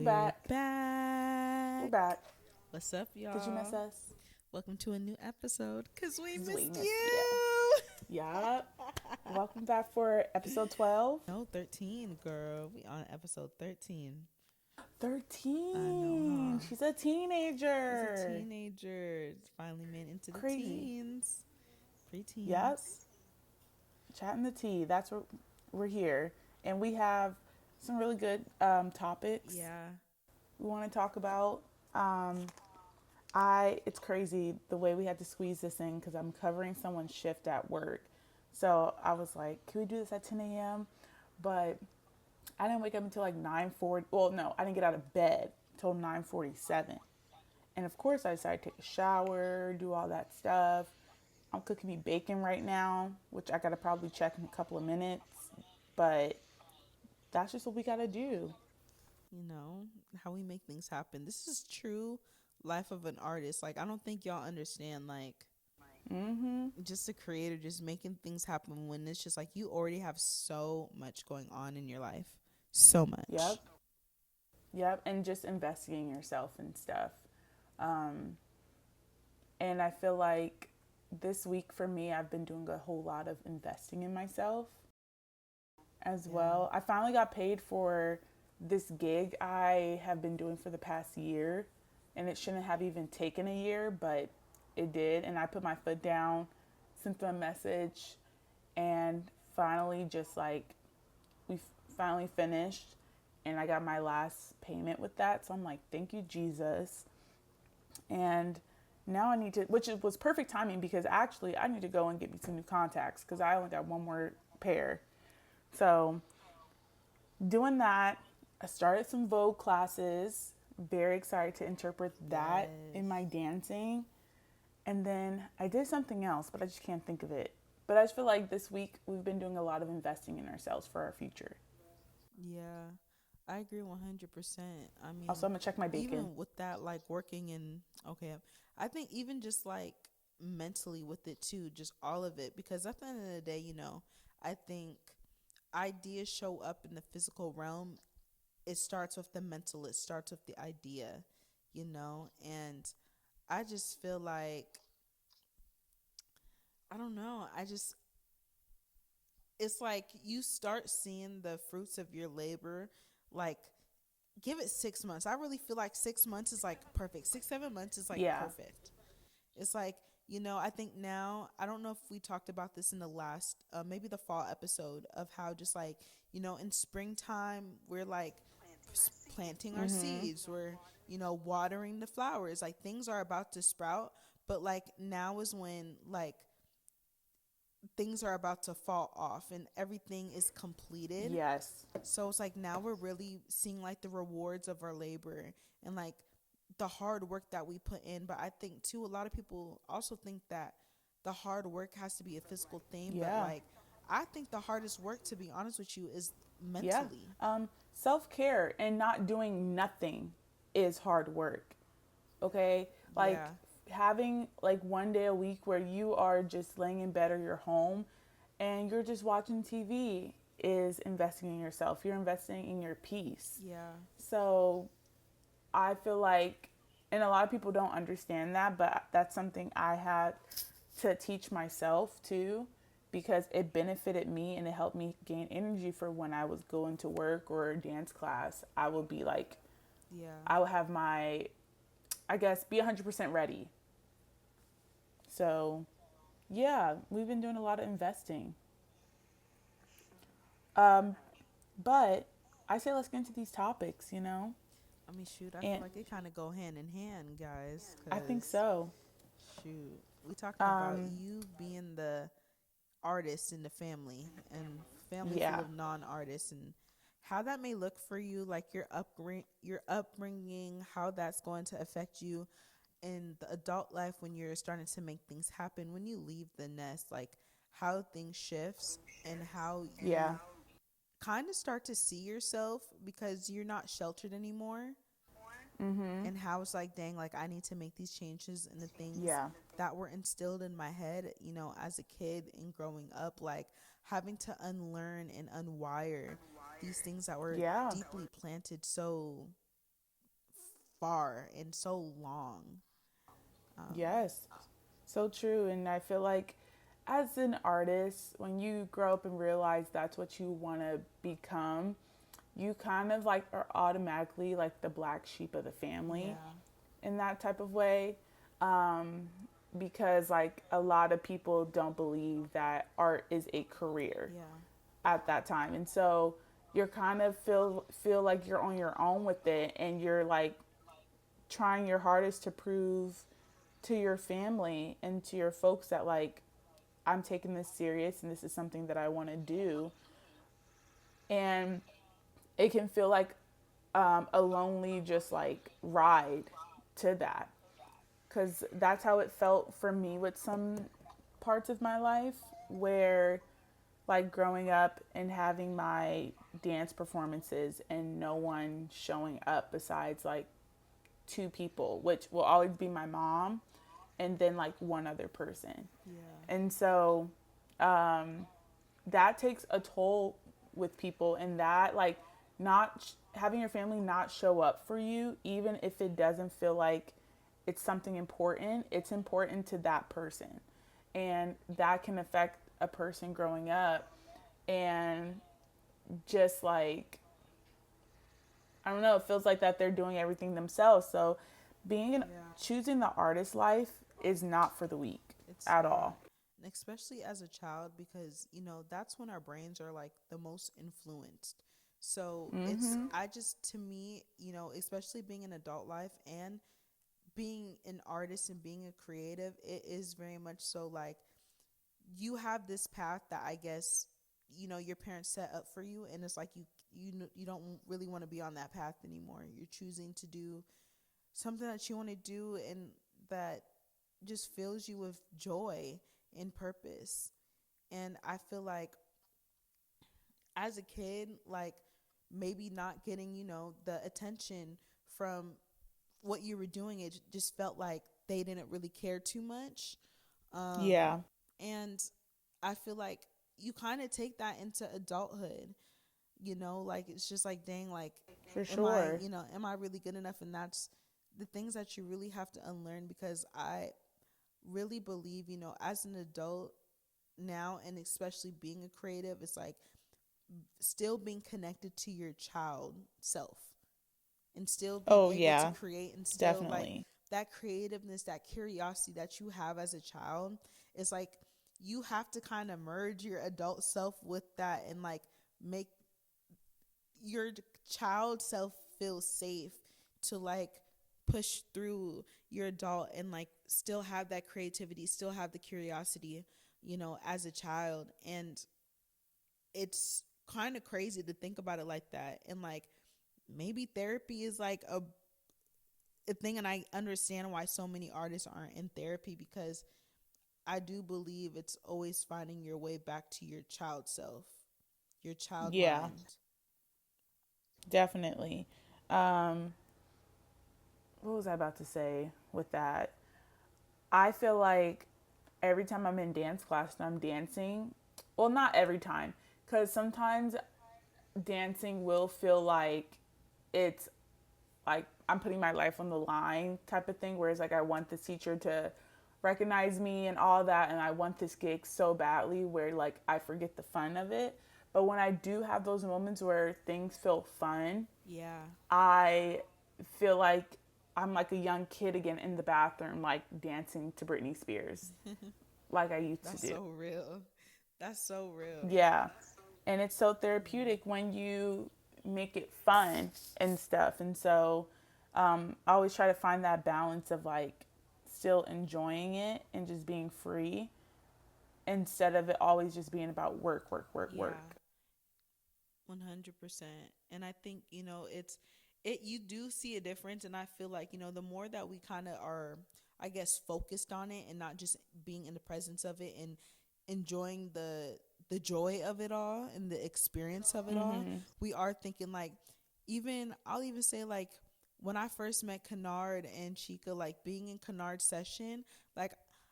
back. We're back. back. What's up, Did you miss y'all? us? Welcome to a new episode because we Because we missed missed you. you. Yup. Welcome back for episode 12. No, 13, girl. We on episode 13. I know, 13. huh? She's a She's a teenager. teenager. Finally made into the Crazy. teens. Yep. Preteens. Chatting the tea. That's what we're here. And we have some really good topics Yeah. we want to talk about. Um, it's crazy the way we had to squeeze this in because I'm covering someone's shift at work. So I was like, can we do this at 10 a.m.? But I didn't wake up until like 9:40. Well, no, I didn't get out of bed until 9:47. And of course, I decided to take a shower, do all that stuff. I'm cooking me bacon right now, which I gotta probably check in a couple of minutes. But that's just what we gotta do. You know, how we make things happen. This is true life of an artist. Like, I don't think y'all understand, like, Mm-hmm. just a creator just making things happen when it's just like you already have so much going on in your life. So much. Yep. Yep. And just investing in yourself and stuff. Um, and I feel like this week for me, I've been doing a whole lot of investing in myself as Yeah. well. I finally got paid for this gig I have been doing for the past year, and it shouldn't have even taken a year, but it did. And I put my foot down, sent them a message, and finally, just like we finally finished, and I got my last payment with that. So I'm like, thank you, Jesus. And now I need to, which was perfect timing because actually I need to go and get me some new contacts because I only got one more pair. So doing that, I started some Vogue classes. Very excited to interpret that in Yes. my dancing. And then I did something else, but I just can't think of it. But I just feel like this week we've been doing a lot of investing in ourselves for our future. Yeah. I agree 100%. I Also, mean, I'm gonna check my bacon. even with that, like working in, okay, I think even just like mentally with it too, just all of it, because at the end of the day, I think ideas show up in the physical realm. It starts with the mental, it starts with the idea, and I just feel like, I don't know, it's like you start seeing the fruits of your labor, like, give it 6 months. I really feel like 6 months is like perfect. 6, 7 months is like Yeah. perfect. It's like, I think now, I don't know if we talked about this in the last, maybe the fall episode, of how just like, in springtime, we're like planting our Mm-hmm. seeds, we're watering the flowers, like things are about to sprout. But like now is when like things are about to fall off and everything is completed. Yes. So it's like now we're really seeing like the rewards of our labor and like the hard work that we put in. But I think too, a lot of people also think that the hard work has to be a physical thing. But Yeah. like, I think the hardest work, to be honest with you, is Yeah. mentally. Self care and not doing nothing is hard work. Okay. Like Yeah. having like one day a week where you are just laying in bed or you're home and you're just watching TV is investing in yourself. You're investing in your peace. Yeah. So I feel like, and a lot of people don't understand that, but that's something I had to teach myself too, because it benefited me and it helped me gain energy for when I was going to work or dance class. I would be like, Yeah. I would have my, I guess, be 100% ready. So, yeah, we've been doing a lot of investing. Um, but I say let's get into these topics. I mean, shoot, I feel And like they kind of go hand in hand, guys, I think because so. shoot, we talking about Um, you being the artist in the family and family full yeah. of non-artists, and how that may look for you, like your upbringing, how that's going to affect you in the adult life when you're starting to make things happen, when you leave the nest, like how things shifts and how Yeah. you kind of start to see yourself because you're not sheltered anymore, Mhm. and how it's like, dang, like I need to make these changes in the things Yeah. that were instilled in my head, as a kid and growing up, like having to unlearn and unwire these things that were Yeah. deeply planted so, far and so long. Um, Yes, so true. And I feel like as an artist, when you grow up and realize that's what you want to become, you kind of like are automatically like the black sheep of the family yeah, in that type of way. Um, because like a lot of people don't believe that art is a career yeah, at that time. And so you're kind of feel like you're on your own with it, and you're like trying your hardest to prove to your family and to your folks that like I'm taking this serious and this is something that I want to do. And it can feel like a lonely just like ride to that, because that's how it felt for me with some parts of my life, where like growing up and having my dance performances and no one showing up besides like two people, which will always be my mom and then like one other person. yeah, And so that takes a toll with people, and that like not having your family not show up for you, even if it doesn't feel like it's something important, it's important to that person. And that can affect a person growing up, and just like I don't know, it feels like that they're doing everything themselves. So yeah. choosing the artist life is not for the weak It's at not. all. And especially as a child, because, that's when our brains are like the most influenced. So I just, to me, especially being in adult life and being an artist and being a creative, it is very much so like you have this path that I guess, your parents set up for you. And it's like you don't really want to be on that path anymore. You're choosing to do something that you want to do and that just fills you with joy and purpose. And I feel like as a kid, like maybe not getting, the attention from what you were doing, it just felt like they didn't really care too much. Um, Yeah, and I feel like you kind of take that into adulthood, like it's just like, dang, like, for sure. am I really good enough? And that's the things that you really have to unlearn, because I really believe, as an adult now, and especially being a creative, it's like still being connected to your child self and still being Oh, able to yeah, create, and still like definitely. that creativeness, that curiosity that you have as a child. It's like you have to kind of merge your adult self with that and like make your child self feel safe to like push through your adult and like still have that creativity, still have the curiosity, as a child. And it's kind of crazy to think about it like that. And like maybe therapy is like a thing, and I understand why so many artists aren't in therapy, because I do believe it's always finding your way back to your child self, your child Yeah, mind. definitely. Um, what was I about to say with that? I feel like every time I'm in dance class and I'm dancing, well, not every time, because sometimes dancing will feel like it's like I'm putting my life on the line type of thing, whereas like I want this teacher to recognize me and all that, and I want this gig so badly where like I forget the fun of it. But when I do have those moments where things feel fun, Yeah. I feel like I'm like a young kid again in the bathroom, like dancing to Britney Spears, like I used to That's do. so real. That's so real. Yeah. And it's so therapeutic when you make it fun and stuff. And so I always try to find that balance of like still enjoying it and just being free, instead of it always just being about work, work, work, Yeah. work. 100%. And I think, you do see a difference. And I feel like, the more that we kind of are, I guess, focused on it and not just being in the presence of it and enjoying the joy of it all and the experience of it all, we are thinking like, even I'll even say like when I first met Kennard and Chica, like being in Kennard's session, like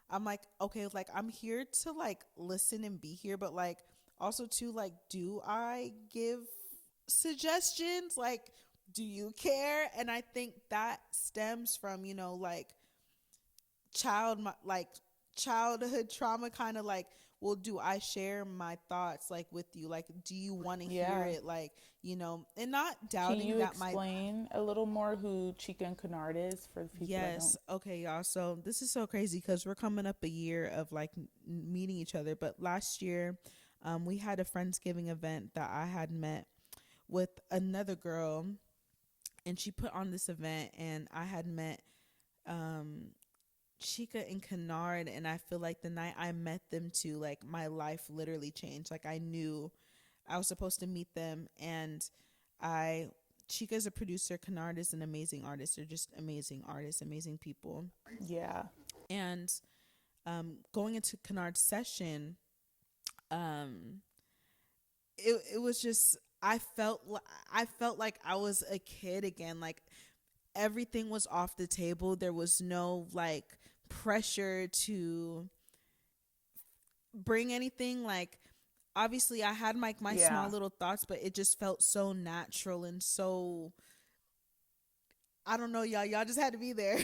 I'm like, okay, like I'm here to like listen and be here, but like also to like, do I give suggestions? Like, do you care? And I think that stems from, you know, like like childhood trauma, kind of like, well, do I share my thoughts like with you? Like, do you want to hear Yeah. it? Like, you know, and not Can doubting you that my explain a little more who Chica and Kennard is for the people that yes. don't? Okay, y'all. So this is so crazy because we're coming up a year of like meeting each other. But last year, we had a Friendsgiving event that I had met with another girl, and she put on this event, and I had met um, Chica and Kennard, and I feel like the night I met them too, like my life literally changed. Like I knew I was supposed to meet them, and I Chica's a producer, Kennard is an amazing artist. They're just amazing artists, amazing people. Yeah. And going into Kennard's session, um, it was just I felt like I was a kid again. Like everything was off the table. There was no like pressure to bring anything. Like obviously I had my small Yeah. little thoughts, but it just felt so natural and so, I don't know, y'all just had to be there.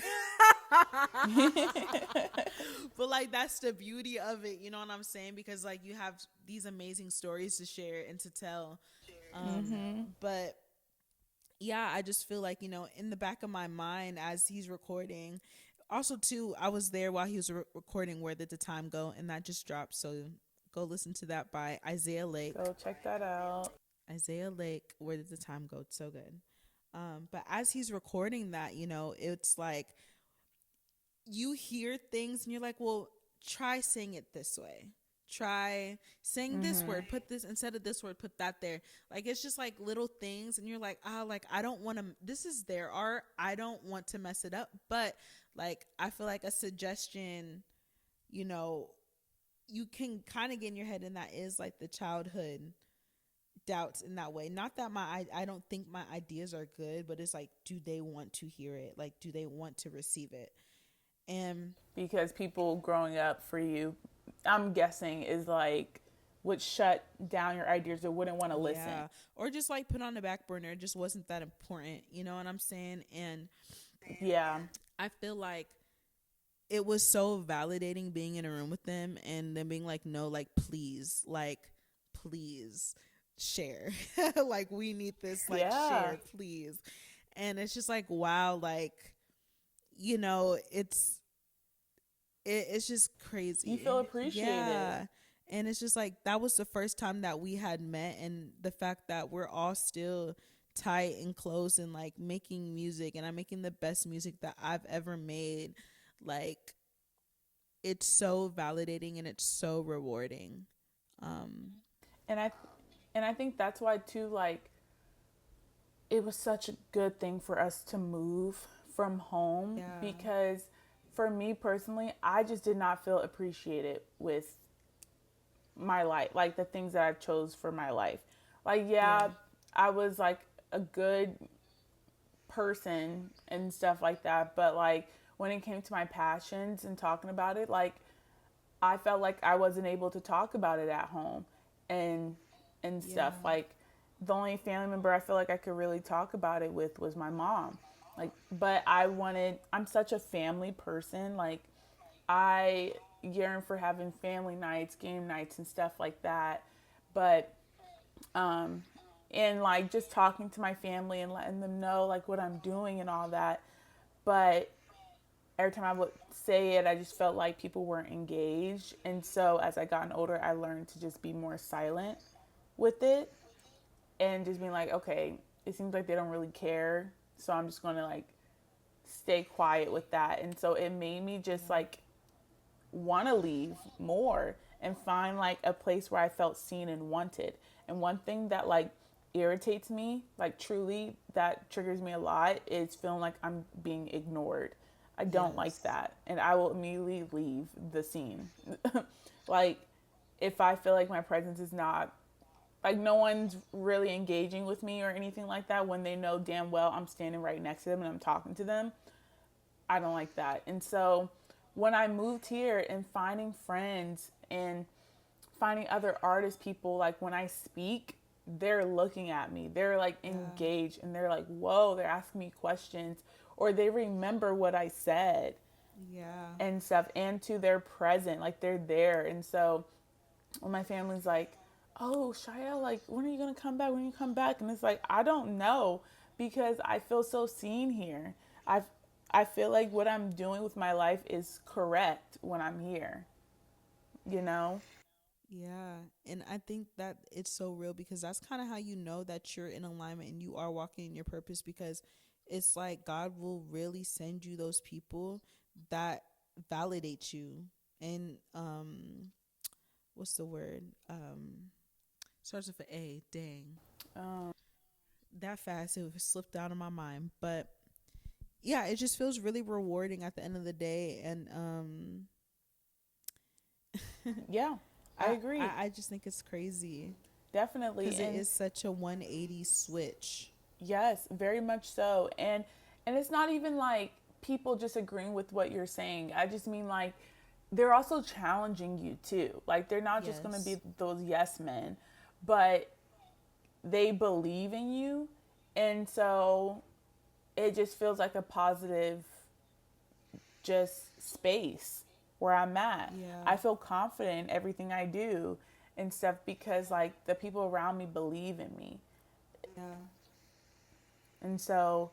But like that's the beauty of it, you know what I'm saying? Because like you have these amazing stories to share and to tell. Mhm. But yeah, I just feel like, you know, in the back of my mind as he's recording, also too, I was there while he was recording Where Did the Time Go, and that just dropped, so go listen to that by Isaiah Lake. Go check that out. Isaiah Lake, Where Did the Time Go? It's so good. But as he's recording that, you know, it's like you hear things and you're like, well, try saying it this way. Try saying this Mhm. word, put this instead of this word, put that there. Like it's just like little things, and you're like, like I don't want to. This is their art. I don't want to mess it up. But like I feel like a suggestion, you know, you can kind of get in your head, and that is like the childhood doubts in that way. Not that I don't think my ideas are good, but it's like, do they want to hear it? Like, do they want to receive it? And Because people growing up for you, I'm guessing, is like would shut down your ideas or wouldn't want to listen. yeah, or just like put on the back burner. It just wasn't that important. You know what I'm saying? And Yeah. I feel like it was so validating being in a room with them and then being like, no, like, please share. Like, we need this, like, Yeah. share, please. And it's just like, wow, like, you know, it's just You crazy. feel appreciated. Yeah. And it's just like that was the first time that we had met, and the fact that we're all still tight and close and like making music, and I'm making the best music that I've ever made. Like it's so validating and it's so rewarding. Um And I think that's why too, like, it was such a good thing for us to move from home yeah. because for me personally, I just did not feel appreciated with my life, like the things that I chose for my life. Like, Yeah. yeah, I was like a good person and stuff like that, but like when it came to my passions and talking about it, like I felt like I wasn't able to talk about it at home and stuff. Yeah. Like the only family member I feel like I could really talk about it with was my mom. Like, but I'm such a family person. Like I yearn for having family nights, game nights and stuff like that. But um and like just talking to my family and letting them know like what I'm doing and all that. But every time I would say it, I just felt like people weren't engaged. And so as I gotten older, I learned to just be more silent with it and just being like, okay, it seems like they don't really care. So I'm just going to like stay quiet with that. And so it made me just like want to leave more and find like a place where I felt seen and wanted. And one thing that like irritates me, like truly that triggers me a lot, is feeling like I'm being ignored. I don't like Yes. that. And I will immediately leave the scene. Like if I feel like my presence is not like no one's really engaging with me or anything like that when they know damn well I'm standing right next to them and I'm talking to them, I don't like that. And so when I moved here and finding friends and finding other artist people, like when I speak, they're looking at me. They're like Yeah. engaged and they're like, whoa, they're asking me questions or they remember what I said Yeah. and stuff and to their present. Like they're there. And so when my family's like, oh, Shia, like, when are you going to come back? When are you come back? And it's like, I don't know because I feel so seen here. I I feel like what I'm doing with my life is correct when I'm here, you know? Yeah. And I think that it's so real because that's kind of how you know that you're in alignment and you are walking in your purpose, because it's like God will really send you those people that validate you. And what's the word? Starts with an A. Dang. Um, That fast it slipped out of my mind. But yeah, it just feels really rewarding at the end of the day. And yeah, I I, agree. I just think it's crazy Definitely. because it And is such a 180 switch. yes, very much so. And it's not even like people just agreeing with what you're saying. I just mean like they're also challenging you too. Like they're not just going to be Yes. those yes men, but they believe in you. And so it just feels like a positive just space where I'm at. Yeah. I feel confident in everything I do and stuff because like the people around me believe in me. Yeah. And so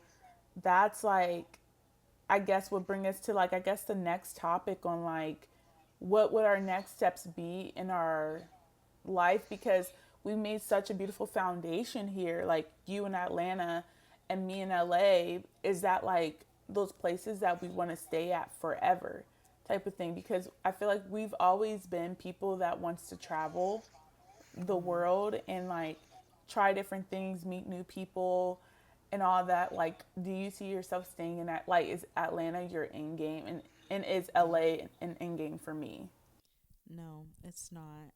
that's like I guess would bring us to like I guess the next topic on like what would our next steps be in our life because we made such a beautiful foundation here like you in Atlanta and me in LA is that like those places that we want to stay at forever type of thing because I feel like we've always been people that wants to travel the Mm-hmm. world and like try different things, meet new people and all that. Like, do you see yourself staying in that? Like, is Atlanta your end game and is LA an end game for me? No, it's not.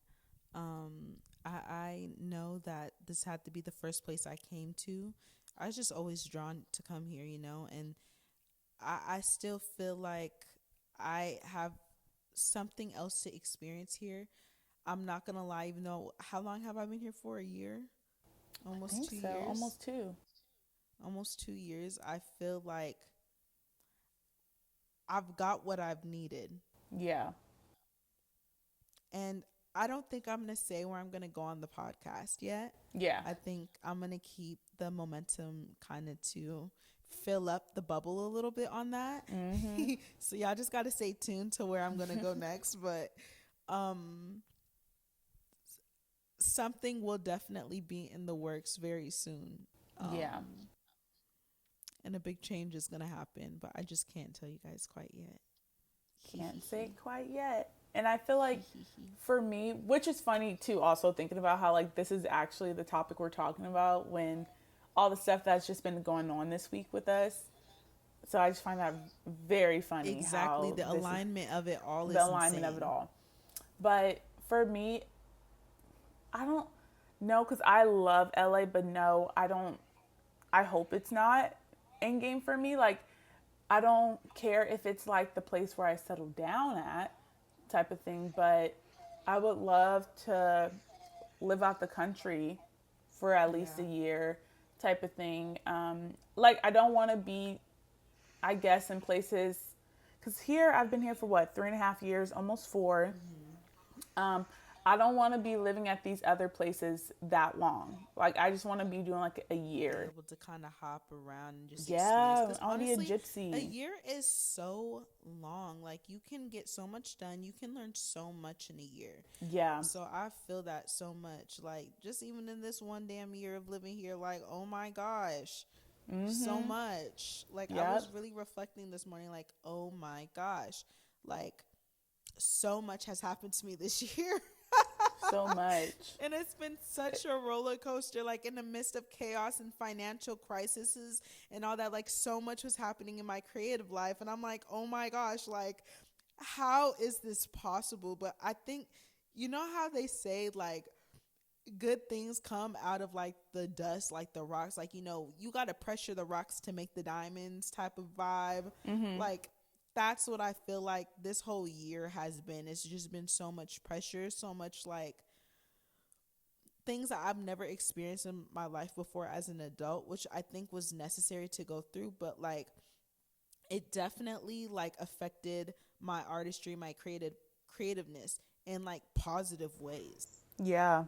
I know that this had to be the first place I came to. I was just always drawn to come here, and I still feel like I have something else to experience here. I'm not gonna lie, even though how long have I been here for? A year? I Almost think two so. years? Almost two. Almost 2 years. I feel like I've got what I've needed. Yeah. And I don't think I'm going to say where I'm going to go on the podcast yet. Yeah. I think I'm going to keep the momentum kind of to fill up the bubble a little bit on that. Mm-hmm. So y'all just got to stay tuned to where I'm going to go next. But um, something will definitely be in the works very soon. Yeah. Um, and a big change is going to happen. But I just can't tell you guys quite yet. Hee Can't hee say it hee. quite yet. And I feel like Hee hee hee. for me, which is funny too, also thinking about how like this is actually the topic we're talking about when all the stuff that's just been going on this week with us. So I just find that very funny Exactly. how The this is alignment of it all the is alignment of it insane. all. But for me, I don't know because I love LA, but no, I don't. I hope it's not end game for me. Like, I don't care if it's like the place where I settle down at type of thing, but I would love to live out the country for at least a Yeah. year type of thing. Like, I don't want to be, I guess, in places, because here I've been here for what, 3.5 years, almost four. Hmm. Um, I don't want to be living at these other places that long. Like, I just want to be doing like a Be year. able to kind of hop around and just experience. Yeah, Because I want to be a honestly, a gypsy. year is so long. Like, you can get so much done. You can learn so much in a year. Yeah. So I feel that so much. Like, just even in this one damn year of living here, like, oh my gosh, so Mm-hmm. much. Like, I Yep. was really reflecting this morning, like, oh my gosh, like, so much has happened to me this year. So much. And it's been such a roller coaster, like in the midst of chaos and financial crises and all that. Like, so much was happening in my creative life. And I'm like, oh my gosh, like, how is this possible? But I think, you know how they say, like, good things come out of like the dust, like the rocks, like, you got to pressure the rocks to make the diamonds type of vibe. Mm-hmm. Like, that's what I feel like this whole year has been. It's just been so much pressure, so much like things that I've never experienced in my life before as an adult, which I think was necessary to go through, but like it definitely like affected my artistry, my creativeness in like positive ways. Yeah.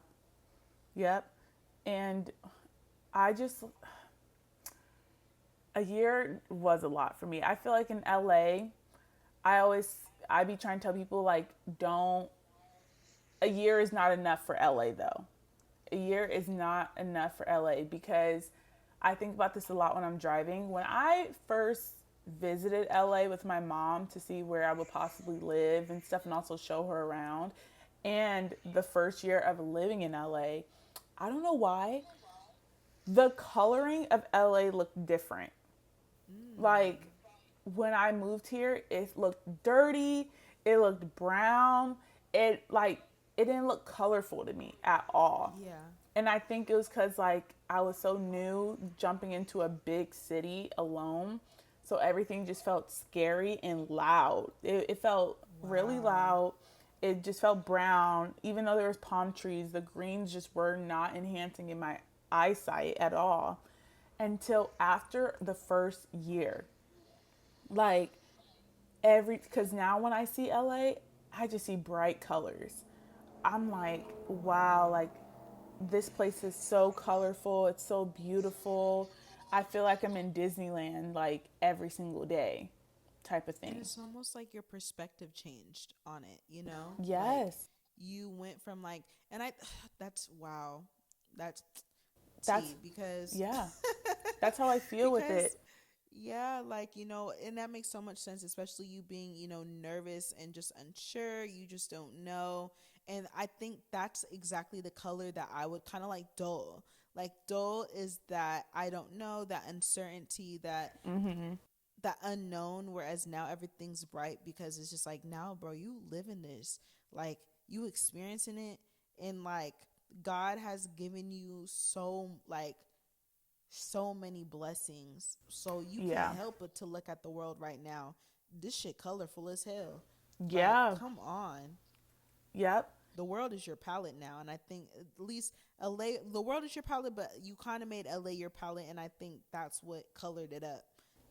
Yep. And I just, a year was a lot for me. I feel like in LA, I always, I be trying to tell people, like, don't, a year is not enough for LA though. A year is not enough for LA because I think about this a lot when I'm driving. When I first visited LA with my mom to see where I would possibly live and stuff and also show her around, and the first year of living in LA, I don't know why, the coloring of LA looked different. Like Mm. when I moved here, it looked dirty, it looked brown, it like it didn't look colorful to me at all. Yeah. And I think it was cuz like I was so new jumping into a big city alone. So everything just felt scary and loud. It felt really Wow. loud. It just felt brown. Even though there was palm trees, the greens just were not enhancing in my eyesight at all until after the first year. Like every, because now when I see LA, I just see bright colors. I'm like, wow, Wow. like this place is so colorful. It's so beautiful. I feel like I'm in Disneyland like every single day, type of And thing. it's almost like your perspective changed on it, you know? Like Yes, you went from like, and I, that's wow. That's that's, tea because, yeah, that's how I feel with because it. yeah, like, and that makes so much sense, especially you being, nervous and just unsure. You just don't know. And I think that's exactly the color that I would kind of like dull. Like, dull is that I don't know, that uncertainty, that unknown, whereas now everything's bright because it's just like, now, bro, you live in this. Like, you experiencing it. And like, God has given you so many blessings. So you can't Yeah, help but to look at the world right now. This shit colorful as hell. Like, yeah, come on. yep. The world is your palette now, and I think at least LA, the world is your palette, but you kind of made LA your palette, and I think that's what colored it up.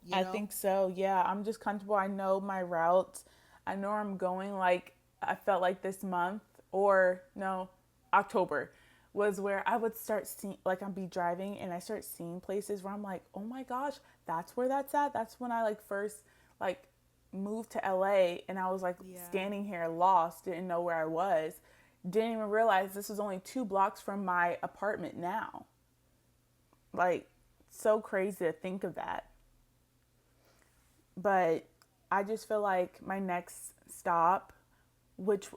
You I know? think so. Yeah, I'm just comfortable. I know my routes. I know where I'm going. Like I felt like this month or no, October was where I would start seeing like I'd be driving and I start seeing places where I'm like, "Oh my gosh, that's where that's at." That's when I like first like moved to LA and I was like Yeah. standing here lost, didn't know where I was. Didn't even realize this was only 2 blocks from my apartment now. Like so crazy to think of that. But I just feel like my next stop, which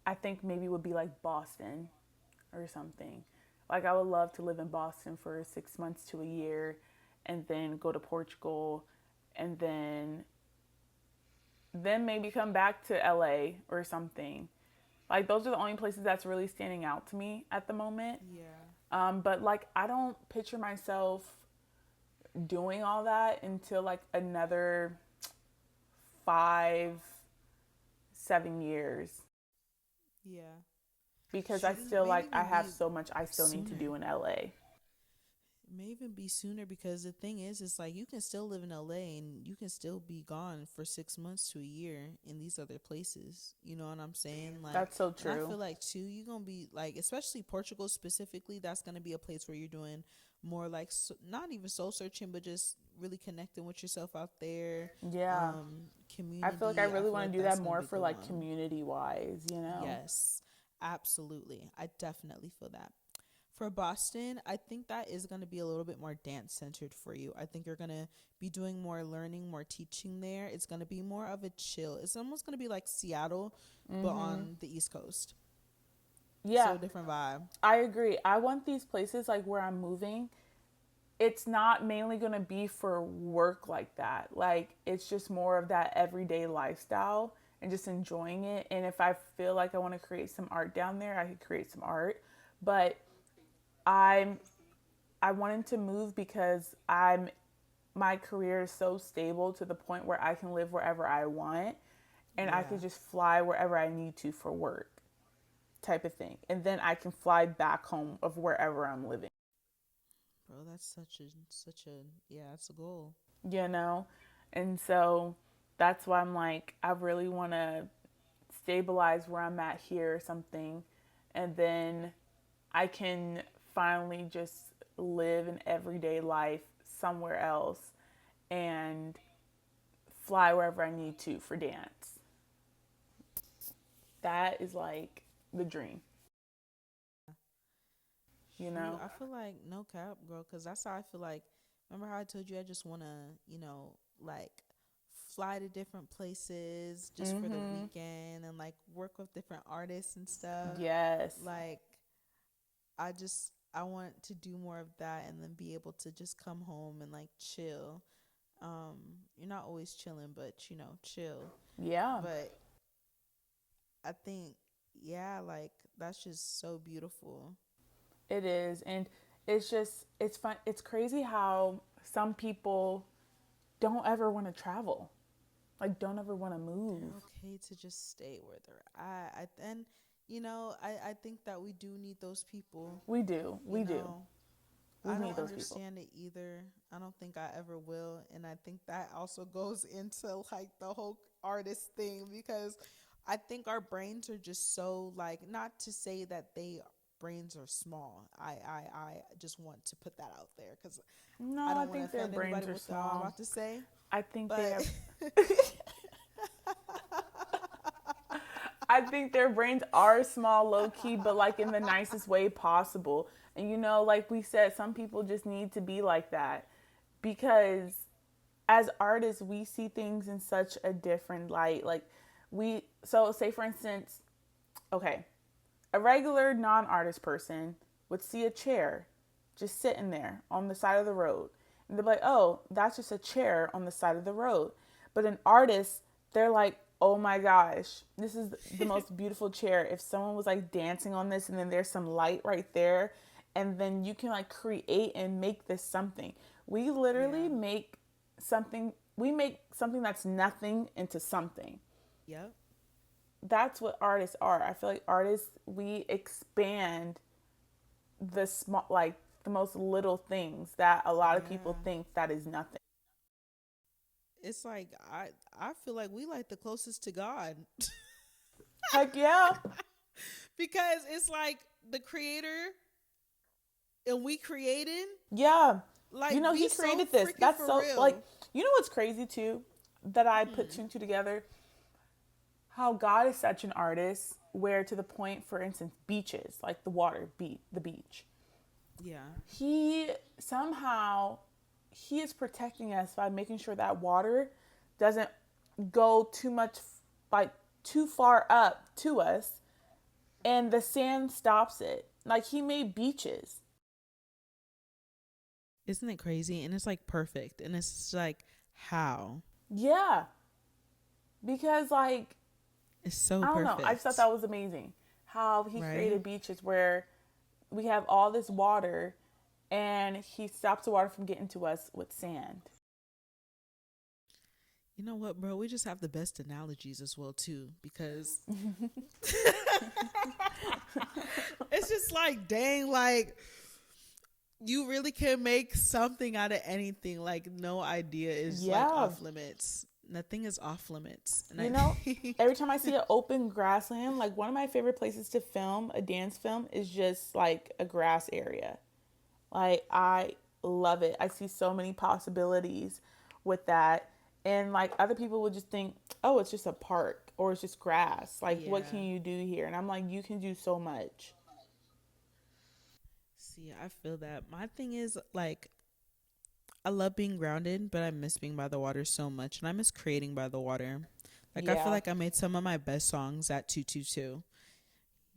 I think maybe would be like Boston or something. Like I would love to live in Boston for 6 months to a year and then go to Portugal and then maybe come back to LA or something. Like those are the only places that's really standing out to me at the moment. Yeah. But like I don't picture myself doing all that until like another 5, 7 years Yeah. because I Shouldn't still maybe like I even have be so much I still need to sooner. do in LA. It may even be sooner because the thing is, it's like you can still live in LA and you can still be gone for 6 months to a year in these other places. You know what I'm saying? Like, That's so and I true. feel like too, you're gonna be like, especially Portugal specifically, that's gonna be a place where you're doing more like not even soul searching, but just really connecting with yourself out there. Yeah. I feel like I Community, I really feel want like to do that's that gonna more be a for good like one. community wise, you know? Yes, absolutely. I definitely feel that. For Boston, I think that is going to be a little bit more dance centered for you. I think you're going to be doing more learning, more teaching there. It's going to be more of a chill. It's almost going to be like Seattle, but Mm-hmm. on the East Coast. Yeah, So different vibe. I agree. I want these places like where I'm moving. It's not mainly going to be for work like that. Like it's just more of that everyday lifestyle and just enjoying it. And if I feel like I want to create some art down there, I could create some art. But I'm I wanted to move because I'm my career is so stable to the point where I can live wherever I want and I Yeah. could just fly wherever I need to for work. type of thing. And then I can fly back home of wherever I'm living, Bro, that's such a yeah, it's a goal. you know? And so that's why I'm like, I really want to stabilize where I'm at here or something. And then I can finally just live an everyday life somewhere else and fly wherever I need to for dance. That is like the dream, you Shoot, know? I feel like no cap, girl, because that's how I feel like. Remember how I told you I just want to, like fly to different places just for the Mm-hmm. weekend and like work with different artists and stuff. Yes. Like, I want to do more of that and then be able to just come home and like chill. Um, you're not always chilling, but chill. Yeah, But I think, yeah, like that's just so beautiful. it is. And it's just, it's fun. It's crazy how some people don't ever want to travel, like, don't ever want to move. They're okay to just stay where they're at. And I think that we do need those people. We do. You We do. know, We I need don't those people. understand it either. I don't think I ever will, and I think that also goes into like the whole artist thing because I think our brains are just so like not to say that they brains are small. I just want to put that out there because I No, I don't want to think their offend anybody brains are with what I'm small. about to say, I think they but have. I think their brains are small, low key, but like in the nicest way possible. And like we said, some people just need to be like that because as artists, we see things in such a different light. Like, so say for instance, okay, a regular non artist person would see a chair just sitting there on the side of the road. And they're like, oh, that's just a chair on the side of the road. But an artist, they're like, oh my gosh, this is the most beautiful chair. If someone was like dancing on this and then there's some light right there, and then you can like create and make this something. We literally yeah, we make something that's nothing into something. yep, That's what artists are. I feel like artists, we expand the small, like the most little things that a lot of people yeah. think that is nothing. It's like I feel like we like the closest to God Heck yeah. because it's like the creator and we creating Yeah. like be He so created this. freaking That's for so, like, real. what's crazy too that I put two Hmm. and two together? How God is such an artist where to the point, for instance, beaches, like the water, the beach. Yeah. He somehow he is protecting us by making sure that water doesn't go too much, like too far up to us, and the sand stops it. Like, he made beaches. Isn't it crazy? And it's like perfect. And it's just like how? Yeah, because like, It's so I don't know, I just thought perfect. that was amazing how he Right? created beaches where we have all this water and he stops the water from getting to us with sand. You know what, bro? We just have the best analogies as well too because it's just like dang like you really can make something out of anything. Like no idea is like Yeah, off limits. Nothing is off limits. And you I know, every time I see an open grassland, like one of my favorite places to film a dance film is just like a grass area. Like, I love it. I see so many possibilities with that. And like, other people would just think, oh, it's just a park or it's just grass. Like, what yeah. can you do here? And I'm like, you can do so much. See, I feel that. My thing is like I love being grounded, but I miss being by the water so much and I miss creating by the water. Like I feel Yeah. like I made some of my best songs at 222.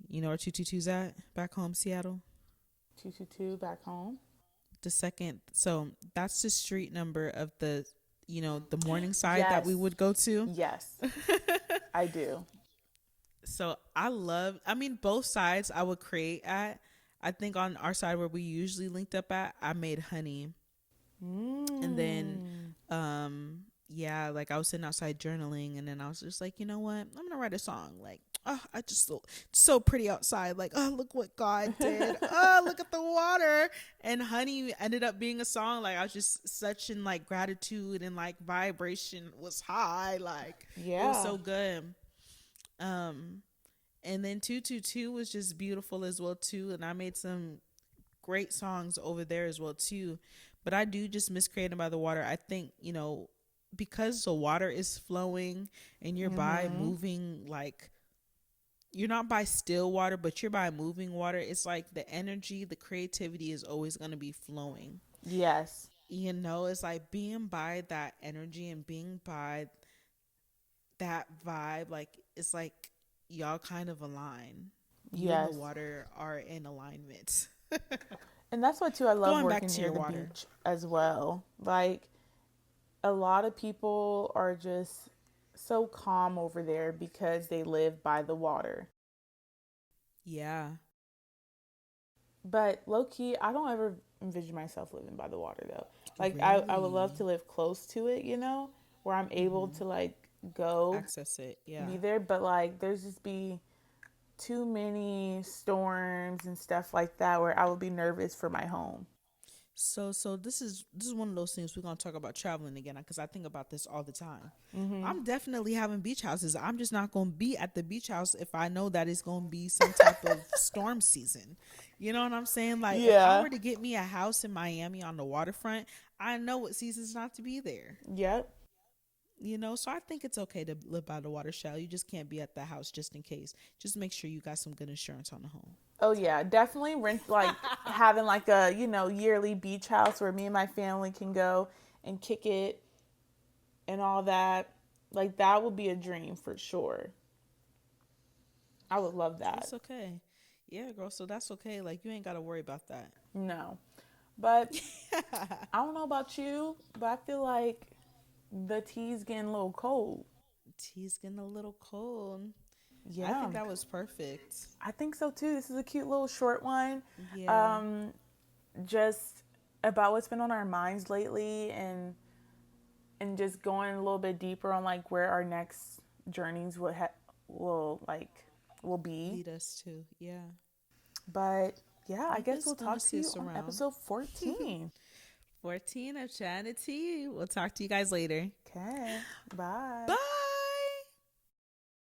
You know where 222's at? Back home, Seattle. 222 back home. The second, so that's the street number of the morning side that we Yes. would go to. Yes, I do. So I mean, both sides I would create at. I think on our side where we usually linked up at, I made honey. And then, Mm. yeah, like I was sitting outside journaling and then I was just like, you know what? I'm going to write a song. Like, oh, I just so pretty outside. Like, oh, look what God did. Oh, look at the water. And Honey ended up being a song. Like, I was just such in like gratitude and like vibration was high. Like, it was Yeah. so good. Um, and then 222 was just beautiful as well too. And I made some great songs over there as well too. But I do just miss Created by the Water. I think, because the water is flowing and you're by Mhm. moving, like you're not by still water, but you're by moving water. It's like the energy, the creativity is always going to be flowing. Yes. It's like being by that energy and being by that vibe. Like, it's like y'all kind of align. You and the Yes. water are in alignment. And that's what too I love Going back working to near your the water. beach as well. Like a lot of people are just so calm over there because they live by the water. Yeah. But low key, I don't ever envision myself living by the water though. Like I would love Really? to live close to it, where I'm able Mm-hmm. to like go Access it. Yeah. be there, but like there's just be too many storms and stuff like that where I would be nervous for my home. So this is one of those things we're gonna talk about traveling again because I think about this all the time. Mhm. I'm definitely having beach houses. I'm just not gonna be at the beach house if I know that it's gonna be some type of storm season. You know what I'm saying? Like if I Yeah. were to get me a house in Miami on the waterfront, I know what season's not to be there. Yep. So I think it's okay to live by the water, shell. You just can't be at the house just in case. Just make sure you got some good insurance on the home. Oh yeah, definitely rent like having like a, yearly beach house where me and my family can go and kick it and all that. Like that would be a dream for sure. I would love that. It's okay. Yeah, girl. So that's okay. Like you ain't gotta worry about that. No. But I don't know about you, but I feel like the tea's getting a little cold. Tea's getting a little cold. I Yeah. think that was perfect. I think so too. This is a cute little short one. Yeah. Um just about what's been on our minds lately and just going a little bit deeper on like where our next journeys will like will be. Lead us to. Yeah. But yeah, I I guess guess we'll gonna talk to see you us on around. episode 14. 14 of Chattin The Tea. We'll talk to you guys later. Okay. Bye. Bye.